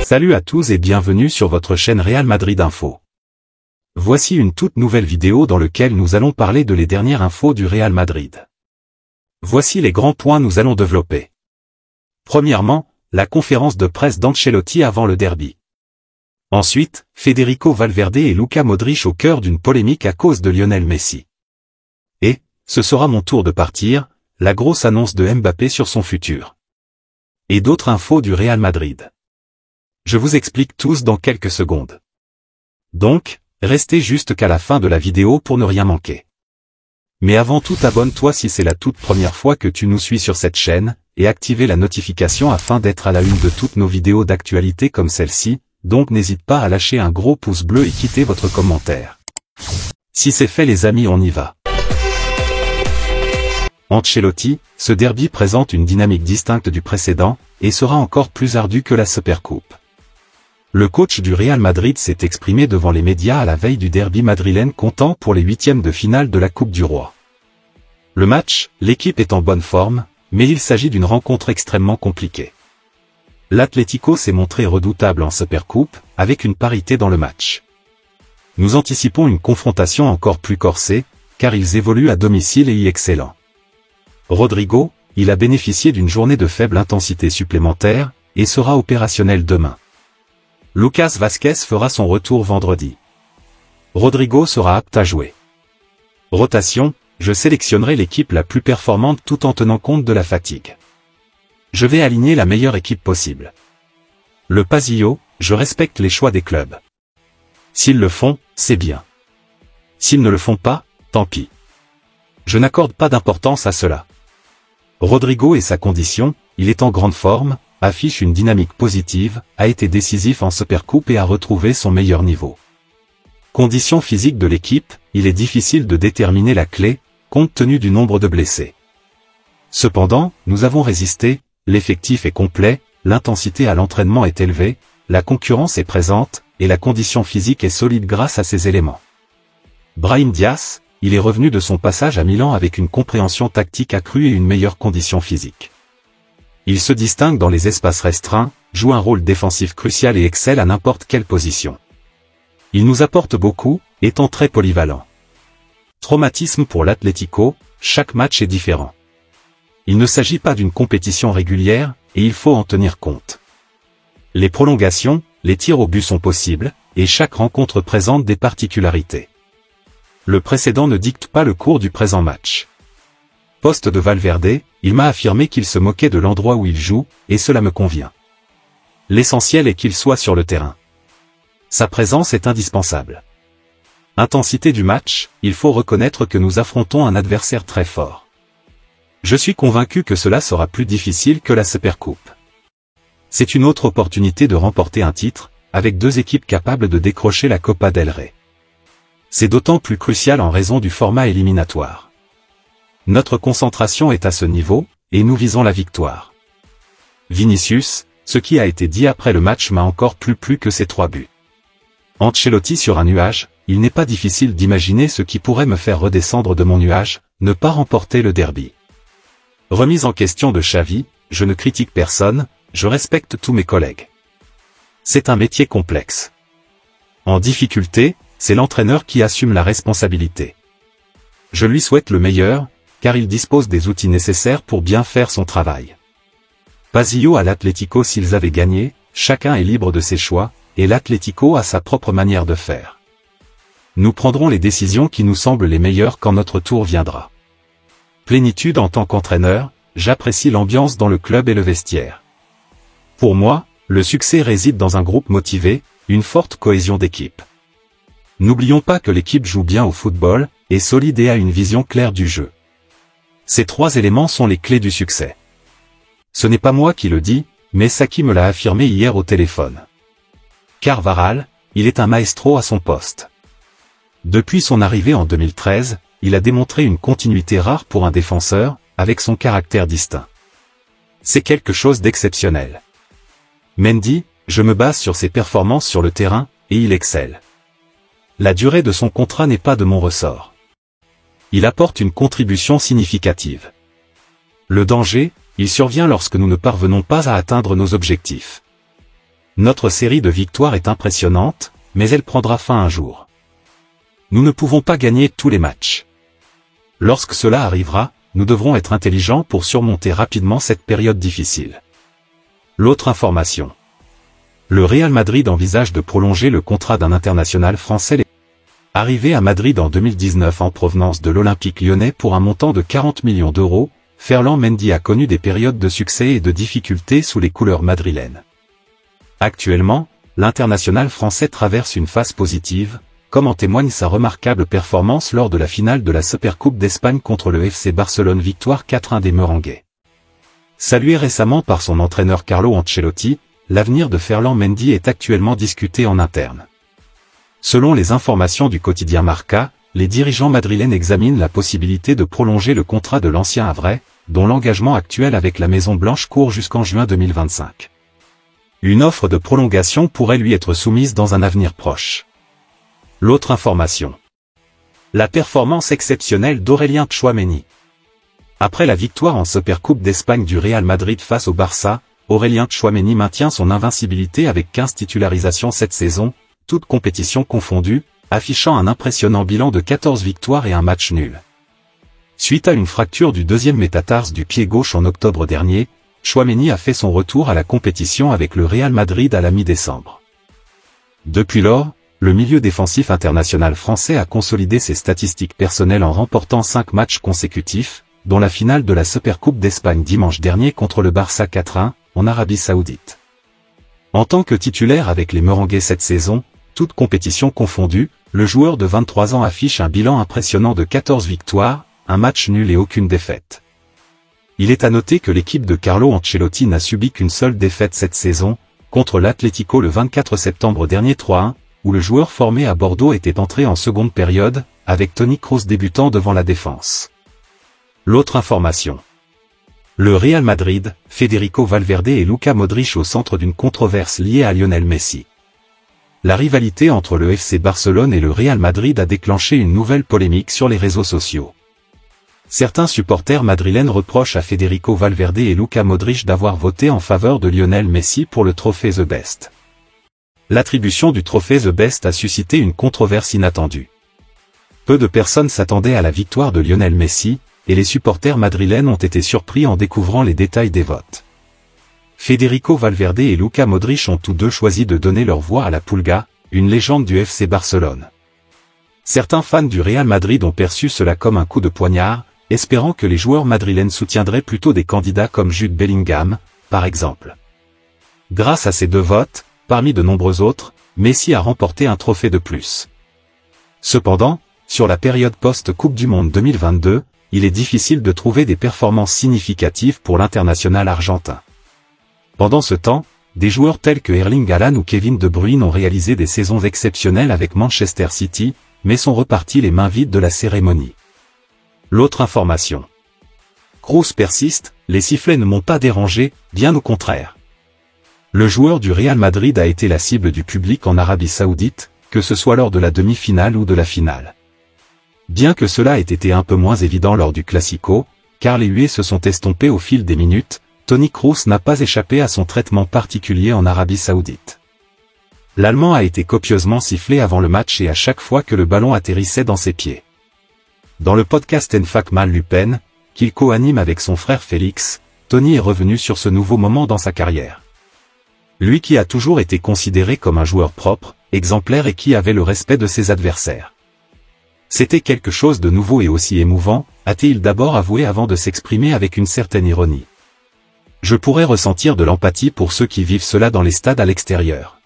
Salut à tous et bienvenue sur votre chaîne Real Madrid Info. Voici une toute nouvelle vidéo dans laquelle nous allons parler de les dernières infos du Real Madrid. Voici les grands points nous allons développer. Premièrement, la conférence de presse d'Ancelotti avant le derby. Ensuite, Federico Valverde et Luka Modric au cœur d'une polémique à cause de Lionel Messi. Et, ce sera mon tour de partir, la grosse annonce de Mbappé sur son futur. Et d'autres infos du Real Madrid. Je vous explique tous dans quelques secondes. Donc, restez juste qu'à la fin de la vidéo pour ne rien manquer. Mais avant tout, abonne-toi si c'est la toute première fois que tu nous suis sur cette chaîne, et activez la notification afin d'être à la une de toutes nos vidéos d'actualité comme celle-ci, donc n'hésite pas à lâcher un gros pouce bleu et quitter votre commentaire. Si c'est fait les amis, on y va. Ancelotti, ce derby présente une dynamique distincte du précédent, et sera encore plus ardu que la Supercoupe. Le coach du Real Madrid s'est exprimé devant les médias à la veille du derby madrilène comptant pour les huitièmes de finale de la Coupe du Roi. Le match, l'équipe est en bonne forme, mais il s'agit d'une rencontre extrêmement compliquée. L'Atlético s'est montré redoutable en Supercoupe, avec une parité dans le match. Nous anticipons une confrontation encore plus corsée, car ils évoluent à domicile et y excellent. Rodrigo, il a bénéficié d'une journée de faible intensité supplémentaire, et sera opérationnel demain. Lucas Vázquez fera son retour vendredi. Rodrigo sera apte à jouer. Rotation, je sélectionnerai l'équipe la plus performante tout en tenant compte de la fatigue. Je vais aligner la meilleure équipe possible. Le Pasillo, je respecte les choix des clubs. S'ils le font, c'est bien. S'ils ne le font pas, tant pis. Je n'accorde pas d'importance à cela. Rodrigo et sa condition, il est en grande forme, affiche une dynamique positive, a été décisif en Supercoupe et a retrouvé son meilleur niveau. Condition physique de l'équipe, il est difficile de déterminer la clé, compte tenu du nombre de blessés. Cependant, nous avons résisté, l'effectif est complet, l'intensité à l'entraînement est élevée, la concurrence est présente, et la condition physique est solide grâce à ces éléments. Brahim Diaz, il est revenu de son passage à Milan avec une compréhension tactique accrue et une meilleure condition physique. Il se distingue dans les espaces restreints, joue un rôle défensif crucial et excelle à n'importe quelle position. Il nous apporte beaucoup, étant très polyvalent. Traumatisme pour l'Atlético, chaque match est différent. Il ne s'agit pas d'une compétition régulière, et il faut en tenir compte. Les prolongations, les tirs au but sont possibles, et chaque rencontre présente des particularités. Le précédent ne dicte pas le cours du présent match. Poste de Valverde, il m'a affirmé qu'il se moquait de l'endroit où il joue, et cela me convient. L'essentiel est qu'il soit sur le terrain. Sa présence est indispensable. Intensité du match, il faut reconnaître que nous affrontons un adversaire très fort. Je suis convaincu que cela sera plus difficile que la Supercoupe. C'est une autre opportunité de remporter un titre, avec deux équipes capables de décrocher la Copa del Rey. C'est d'autant plus crucial en raison du format éliminatoire. Notre concentration est à ce niveau, et nous visons la victoire. Vinicius, ce qui a été dit après le match m'a encore plus plu que ces 3 buts. Ancelotti sur un nuage, il n'est pas difficile d'imaginer ce qui pourrait me faire redescendre de mon nuage, ne pas remporter le derby. Remise en question de Xavi, je ne critique personne, je respecte tous mes collègues. C'est un métier complexe. En difficulté, c'est l'entraîneur qui assume la responsabilité. Je lui souhaite le meilleur, car il dispose des outils nécessaires pour bien faire son travail. Pasillo à l'Atlético, s'ils avaient gagné, chacun est libre de ses choix, et l'Atlético a sa propre manière de faire. Nous prendrons les décisions qui nous semblent les meilleures quand notre tour viendra. Plénitude en tant qu'entraîneur, j'apprécie l'ambiance dans le club et le vestiaire. Pour moi, le succès réside dans un groupe motivé, une forte cohésion d'équipe. N'oublions pas que l'équipe joue bien au football, est solide et a une vision claire du jeu. Ces 3 éléments sont les clés du succès. Ce n'est pas moi qui le dis, mais Saki me l'a affirmé hier au téléphone. Carvajal, il est un maestro à son poste. Depuis son arrivée en 2013, il a démontré une continuité rare pour un défenseur, avec son caractère distinct. C'est quelque chose d'exceptionnel. Mendy, je me base sur ses performances sur le terrain, et il excelle. La durée de son contrat n'est pas de mon ressort. Il apporte une contribution significative. Le danger, il survient lorsque nous ne parvenons pas à atteindre nos objectifs. Notre série de victoires est impressionnante, mais elle prendra fin un jour. Nous ne pouvons pas gagner tous les matchs. Lorsque cela arrivera, nous devrons être intelligents pour surmonter rapidement cette période difficile. L'autre information. Le Real Madrid envisage de prolonger le contrat d'un international français. Arrivé à Madrid en 2019 en provenance de l'Olympique lyonnais pour un montant de 40 millions d'euros, Ferland Mendy a connu des périodes de succès et de difficultés sous les couleurs madrilènes. Actuellement, l'international français traverse une phase positive, comme en témoigne sa remarquable performance lors de la finale de la Supercoupe d'Espagne contre le FC Barcelone, victoire 4-1 des Merengues. Salué récemment par son entraîneur Carlo Ancelotti, l'avenir de Ferland Mendy est actuellement discuté en interne. Selon les informations du quotidien Marca, les dirigeants madrilènes examinent la possibilité de prolonger le contrat de l'ancien havrais, dont l'engagement actuel avec la Maison Blanche court jusqu'en juin 2025. Une offre de prolongation pourrait lui être soumise dans un avenir proche. L'autre information. La performance exceptionnelle d'Aurélien Tchouaméni. Après la victoire en Supercoupe d'Espagne du Real Madrid face au Barça, Aurélien Tchouaméni maintient son invincibilité avec 15 titularisations cette saison, toutes compétitions confondues, affichant un impressionnant bilan de 14 victoires et un match nul. Suite à une fracture du deuxième métatarse du pied gauche en octobre dernier, Tchouaméni a fait son retour à la compétition avec le Real Madrid à la mi-décembre. Depuis lors, le milieu défensif international français a consolidé ses statistiques personnelles en remportant 5 matchs consécutifs, dont la finale de la Supercoupe d'Espagne dimanche dernier contre le Barça 4-1, en Arabie Saoudite. En tant que titulaire avec les Merengues cette saison, toutes compétitions confondues, le joueur de 23 ans affiche un bilan impressionnant de 14 victoires, un match nul et aucune défaite. Il est à noter que l'équipe de Carlo Ancelotti n'a subi qu'une seule défaite cette saison, contre l'Atlético le 24 septembre dernier 3-1, où le joueur formé à Bordeaux était entré en seconde période, avec Toni Kroos débutant devant la défense. L'autre information. Le Real Madrid, Federico Valverde et Luka Modric au centre d'une controverse liée à Lionel Messi. La rivalité entre le FC Barcelone et le Real Madrid a déclenché une nouvelle polémique sur les réseaux sociaux. Certains supporters madrilènes reprochent à Federico Valverde et Luka Modric d'avoir voté en faveur de Lionel Messi pour le trophée The Best. L'attribution du trophée The Best a suscité une controverse inattendue. Peu de personnes s'attendaient à la victoire de Lionel Messi, et les supporters madrilènes ont été surpris en découvrant les détails des votes. Federico Valverde et Luka Modric ont tous deux choisi de donner leur voix à la Pulga, une légende du FC Barcelone. Certains fans du Real Madrid ont perçu cela comme un coup de poignard, espérant que les joueurs madrilènes soutiendraient plutôt des candidats comme Jude Bellingham, par exemple. Grâce à ces deux votes, parmi de nombreux autres, Messi a remporté un trophée de plus. Cependant, sur la période post-Coupe du Monde 2022, il est difficile de trouver des performances significatives pour l'international argentin. Pendant ce temps, des joueurs tels que Erling Haaland ou Kevin De Bruyne ont réalisé des saisons exceptionnelles avec Manchester City, mais sont repartis les mains vides de la cérémonie. L'autre information. Kroos persiste, les sifflets ne m'ont pas dérangé, bien au contraire. Le joueur du Real Madrid a été la cible du public en Arabie Saoudite, que ce soit lors de la demi-finale ou de la finale. Bien que cela ait été un peu moins évident lors du Classico, car les huées se sont estompées au fil des minutes, Toni Kroos n'a pas échappé à son traitement particulier en Arabie Saoudite. L'Allemand a été copieusement sifflé avant le match et à chaque fois que le ballon atterrissait dans ses pieds. Dans le podcast Enfak Mal Lupen, qu'il co-anime avec son frère Félix, Toni est revenu sur ce nouveau moment dans sa carrière. Lui qui a toujours été considéré comme un joueur propre, exemplaire et qui avait le respect de ses adversaires. C'était quelque chose de nouveau et aussi émouvant, a-t-il d'abord avoué avant de s'exprimer avec une certaine ironie. Je pourrais ressentir de l'empathie pour ceux qui vivent cela dans les stades à l'extérieur.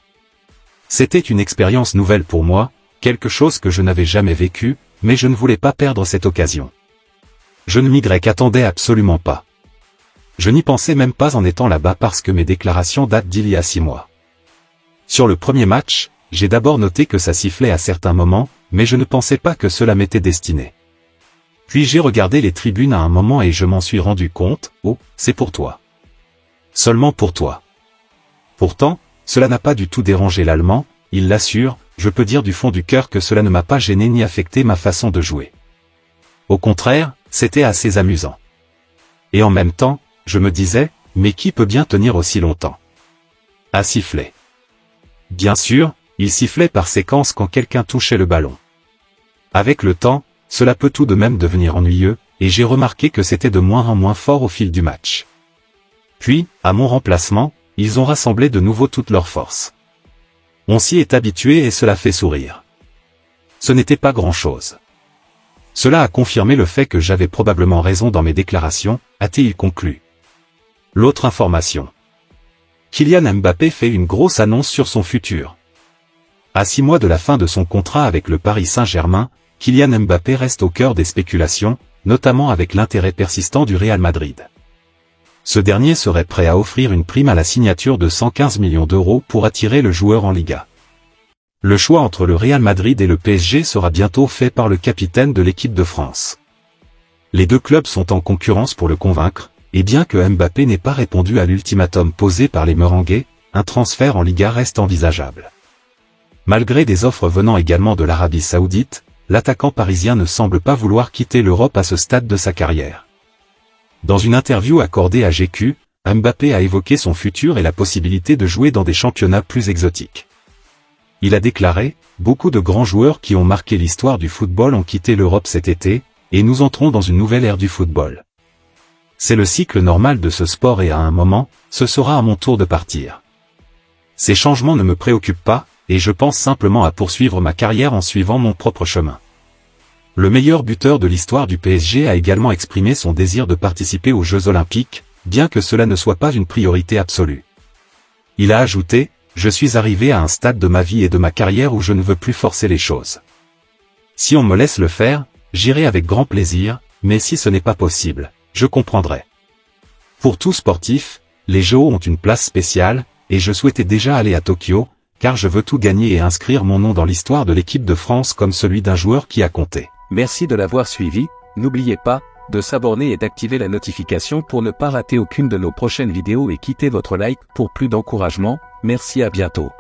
C'était une expérience nouvelle pour moi, quelque chose que je n'avais jamais vécu, mais je ne voulais pas perdre cette occasion. Je ne m'y attendais absolument pas. Je n'y pensais même pas en étant là-bas parce que mes déclarations datent d'il y a 6 mois. Sur le premier match, j'ai d'abord noté que ça sifflait à certains moments, mais je ne pensais pas que cela m'était destiné. Puis j'ai regardé les tribunes à un moment et je m'en suis rendu compte, oh, c'est pour toi. Seulement pour toi. Pourtant, cela n'a pas du tout dérangé l'Allemand, il l'assure, je peux dire du fond du cœur que cela ne m'a pas gêné ni affecté ma façon de jouer. Au contraire, c'était assez amusant. Et en même temps, je me disais, mais qui peut bien tenir aussi longtemps? À siffler. Bien sûr, il sifflait par séquence quand quelqu'un touchait le ballon. Avec le temps, cela peut tout de même devenir ennuyeux, et j'ai remarqué que c'était de moins en moins fort au fil du match. Puis, à mon remplacement, ils ont rassemblé de nouveau toutes leurs forces. On s'y est habitué et cela fait sourire. Ce n'était pas grand-chose. Cela a confirmé le fait que j'avais probablement raison dans mes déclarations, a-t-il conclu. L'autre information. Kylian Mbappé fait une grosse annonce sur son futur. À 6 mois de la fin de son contrat avec le Paris Saint-Germain, Kylian Mbappé reste au cœur des spéculations, notamment avec l'intérêt persistant du Real Madrid. Ce dernier serait prêt à offrir une prime à la signature de 115 millions d'euros pour attirer le joueur en Liga. Le choix entre le Real Madrid et le PSG sera bientôt fait par le capitaine de l'équipe de France. Les deux clubs sont en concurrence pour le convaincre, et bien que Mbappé n'ait pas répondu à l'ultimatum posé par les Merengues, un transfert en Liga reste envisageable. Malgré des offres venant également de l'Arabie Saoudite, l'attaquant parisien ne semble pas vouloir quitter l'Europe à ce stade de sa carrière. Dans une interview accordée à GQ, Mbappé a évoqué son futur et la possibilité de jouer dans des championnats plus exotiques. Il a déclaré « Beaucoup de grands joueurs qui ont marqué l'histoire du football ont quitté l'Europe cet été, et nous entrons dans une nouvelle ère du football. C'est le cycle normal de ce sport et à un moment, ce sera à mon tour de partir. Ces changements ne me préoccupent pas, et je pense simplement à poursuivre ma carrière en suivant mon propre chemin. » Le meilleur buteur de l'histoire du PSG a également exprimé son désir de participer aux Jeux Olympiques, bien que cela ne soit pas une priorité absolue. Il a ajouté « Je suis arrivé à un stade de ma vie et de ma carrière où je ne veux plus forcer les choses. Si on me laisse le faire, j'irai avec grand plaisir, mais si ce n'est pas possible, je comprendrai. » Pour tout sportif, les Jeux ont une place spéciale, et je souhaitais déjà aller à Tokyo, car je veux tout gagner et inscrire mon nom dans l'histoire de l'équipe de France comme celui d'un joueur qui a compté. Merci de l'avoir suivi, n'oubliez pas de s'abonner et d'activer la notification pour ne pas rater aucune de nos prochaines vidéos et quittez votre like pour plus d'encouragement, merci à bientôt.